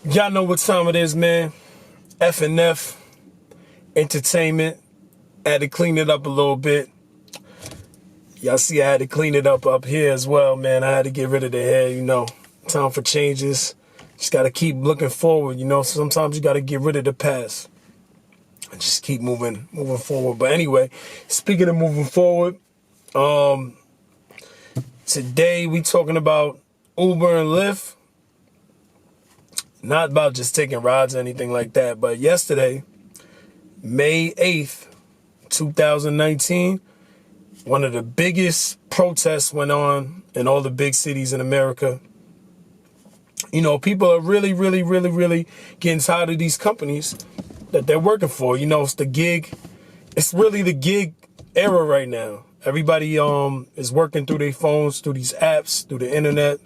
Y'all know what time it is, man. F&F Entertainment. Had to clean it up a little bit. Y'all see I had to clean it up here as well, man. I had to get rid of the hair, Time for changes. Just got to keep looking forward, Sometimes you got to get rid of the past. And just keep moving forward. But anyway, speaking of moving forward, today we talking about Uber and Lyft. Not about just taking rides or anything like that, but yesterday, May 8th, 2019, one of the biggest protests went on in all the big cities in America. People are really, really, really, really getting tired of these companies that they're working for. It's the gig. It's really the gig era right now. Everybody is working through their phones, through these apps, through the internet.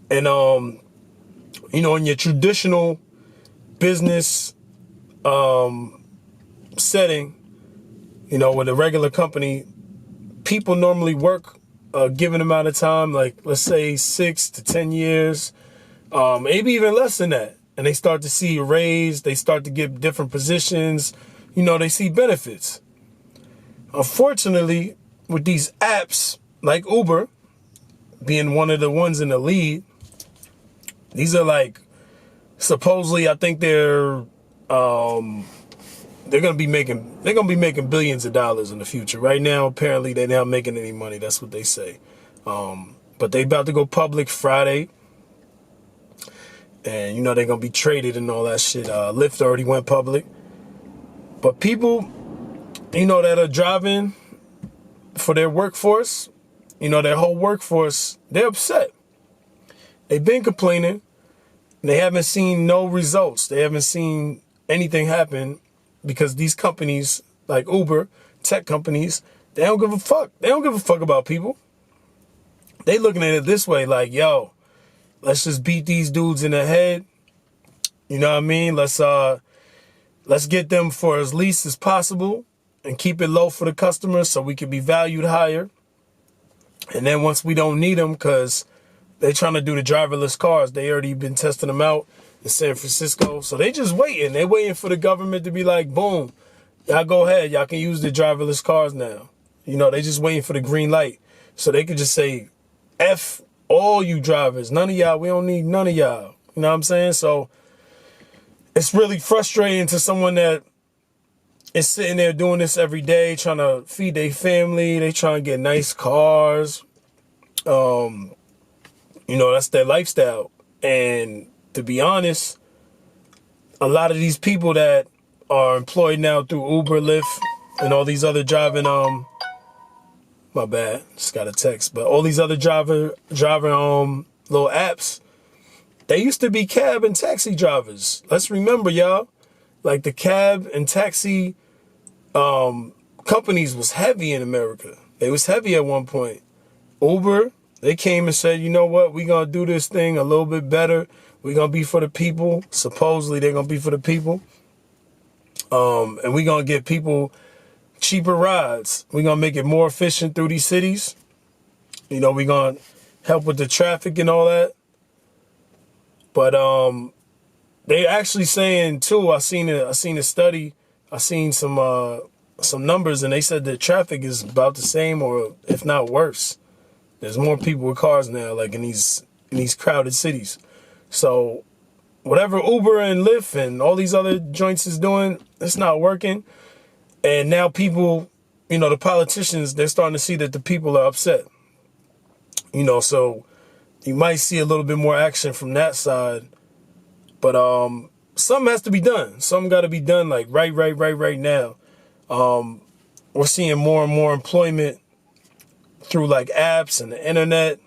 And in your traditional business setting, with a regular company, people normally work a given amount of time, like let's say 6 to 10 years, maybe even less than that. And they start to see a raise, they start to get different positions, they see benefits. Unfortunately, with these apps like Uber being one of the ones in the lead, these are like, supposedly, I think they're gonna be making billions of dollars in the future. Right now, apparently, they're not making any money. That's what they say. But they about to go public Friday, and they're gonna be traded and all that shit. Lyft already went public, but people, that are driving for their workforce, their whole workforce, they're upset. They've been complaining. They haven't seen no results. They haven't seen anything happen because these companies like Uber, tech companies, they don't give a fuck. They don't give a fuck about people. They looking at it this way, like, yo, let's just beat these dudes in the head. You know what I mean? Let's get them for as least as possible and keep it low for the customers so we can be valued higher. And then once we don't need them, because they're trying to do the driverless cars. They already been testing them out in San Francisco. So they just waiting. They're waiting for the government to be like, boom, y'all go ahead. Y'all can use the driverless cars now. They just waiting for the green light. So they could just say, F all you drivers. None of y'all. We don't need none of y'all. You know what I'm saying? So it's really frustrating to someone that is sitting there doing this every day, trying to feed their family. They trying to get nice cars. That's their lifestyle. And to be honest, a lot of these people that are employed now through Uber, Lyft, and all these other driving, my bad, just got a text, but all these other driving little apps, they used to be cab and taxi drivers. Let's remember, y'all, like the cab and taxi companies was heavy in America. They was heavy at one point. Uber, they came and said, you know what, we're going to do this thing a little bit better. We're going to be for the people. Supposedly, they're going to be for the people. And we're going to get people cheaper rides. We're going to make it more efficient through these cities. We're going to help with the traffic and all that. But they actually saying, too, I seen a study. I seen some numbers, and they said the traffic is about the same or if not worse. There's more people with cars now, like in these crowded cities. So whatever Uber and Lyft and all these other joints is doing, it's not working. And now people, the politicians, they're starting to see that the people are upset. So you might see a little bit more action from that side. But something has to be done. Something got to be done like right now. We're seeing more and more employment through like apps and the internet,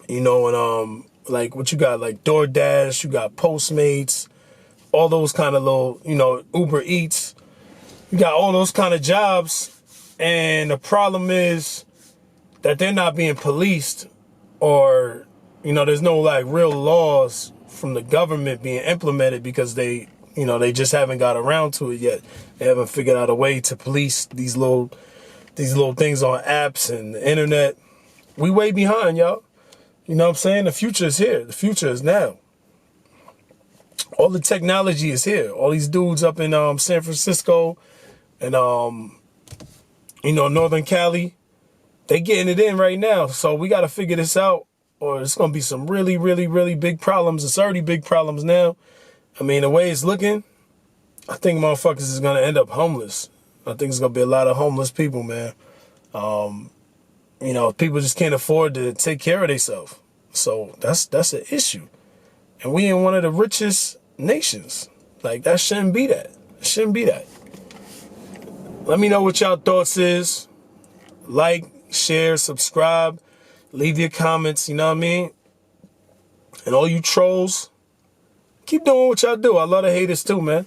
and like what you got, like DoorDash, you got Postmates, all those kind of little, Uber Eats. You got all those kind of jobs. And the problem is that they're not being policed, or, there's no like real laws from the government being implemented because they just haven't got around to it yet. They haven't figured out a way to police these little things on apps and the internet. We way behind, y'all. You know what I'm saying? The future is here. The future is now. all the technology is here. All these dudes up in San Francisco and Northern Cali, they getting it in right now. So we got to figure this out, or it's gonna be some really, really, really big problems. It's already big problems now. I mean, the way it's looking, I think motherfuckers is gonna end up homeless. I think it's gonna be a lot of homeless people, man. People just can't afford to take care of themselves. So that's an issue. And we in one of the richest nations. Like, that shouldn't be that. It shouldn't be that. Let me know what y'all thoughts is. Like, share, subscribe, leave your comments, you know what I mean? And all you trolls, keep doing what y'all do. I love the haters too, man.